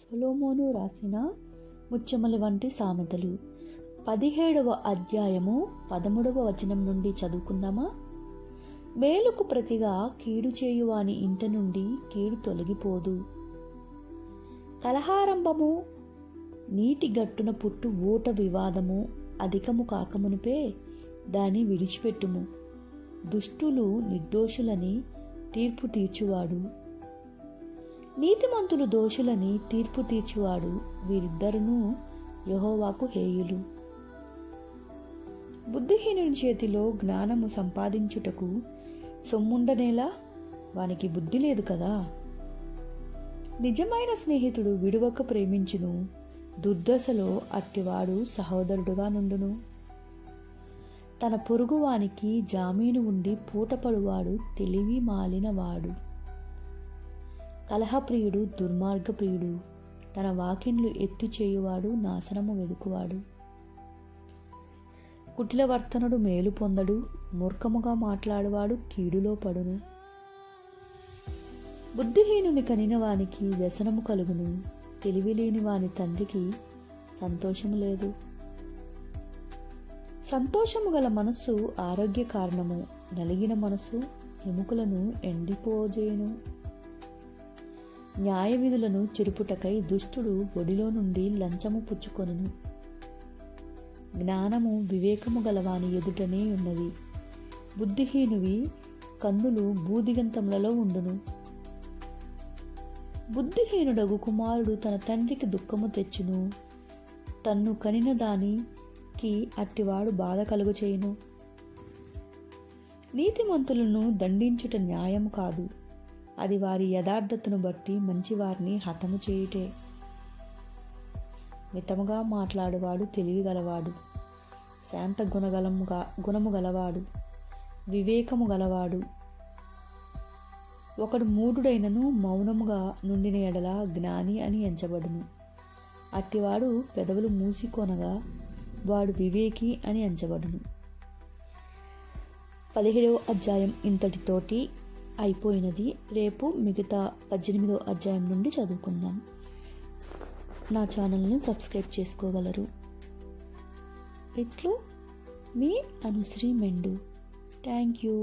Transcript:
సొలొమోను రాసిన ముత్యముల వంటి సామెతలు 17వ అధ్యాయము 13వ వచనం నుండి చదువుకుందామా. మేలుకు ప్రతిగా కీడు చేయువాని ఇంట నుండి కీడు తొలగిపోదు. కలహారంభము నీటి గట్టున పుట్టు ఊట వివాదము అధికము కాకమునుపే దాన్ని విడిచిపెట్టుము. దుష్టులు నిర్దోషులని తీర్పు తీర్చువాడు, నీతిమంతులు దోషులని తీర్పు తీర్చువాడు, వీరిద్దరును యెహోవాకు హేయులు. బుద్ధిహీనుని చేతిలో జ్ఞానము సంపాదించుటకు సొమ్ముండనేలా, వానికి బుద్ధి లేదు కదా. నిజమైన స్నేహితుడు విడువక ప్రేమించును, దుర్దశలో అట్టివాడు సహోదరుడుగా నుండును. తన పొరుగువానికి జామీను ఉండి పూటపడువాడు తెలివి మాలినవాడు. కలహప్రియుడు దుర్మార్గప్రియుడు, తన వాకిన్లు ఎత్తు చేయువాడు నాశనము వెదుకువాడు. కుటిలవర్తనుడు మేలు పొందడు, మూర్ఖముగా మాట్లాడువాడు కీడులో పడును. బుద్ధిహీనుని కనిన వానికి వ్యసనము కలుగును, తెలివిలేని వాని తండ్రికి సంతోషము లేదు. సంతోషము గల మనస్సు ఆరోగ్య కారణము, నలిగిన మనస్సు ఎముకలను ఎండిపోజేయును. న్యాయ విధులను చెరుపుటకై దుష్టుడు ఒడిలో నుండి లంచము పుచ్చుకొనును. జ్ఞానము వివేకము గలవాని ఎదుటనే ఉన్నది, బుద్ధిహీనువి కన్నులు బూదిగంతములలో ఉండును. బుద్ధిహీనుడగు కుమారుడు తన తండ్రికి దుఃఖము తెచ్చును, తన్ను కనిన దానికి అట్టివాడు బాధ కలుగు చేయును. నీతిమంతులను దండించుట న్యాయము కాదు, అది వారి యథార్థతను బట్టి మంచివారిని హతము చేయుటే. మితముగా మాట్లాడువాడు తెలివి గలవాడు, శాంత గుణము గలవాడు, వివేకము గలవాడు. ఒకడు మూఢుడైనను మౌనముగా నుండిన ఎడల జ్ఞాని అని ఎంచబడును. అట్టివాడు పెదవులు మూసికొనగా వాడు వివేకి అని ఎంచబడును. 17వ అధ్యాయం ఇంతటితోటి అయిపోయినది. రేపు మిగతా 18వ అధ్యాయం నుండి చదువుకుందాం. నా ఛానల్ని సబ్స్క్రైబ్ చేసుకోగలరు. ఇట్లు మీ అనుశ్రీ మెండు. Thank you.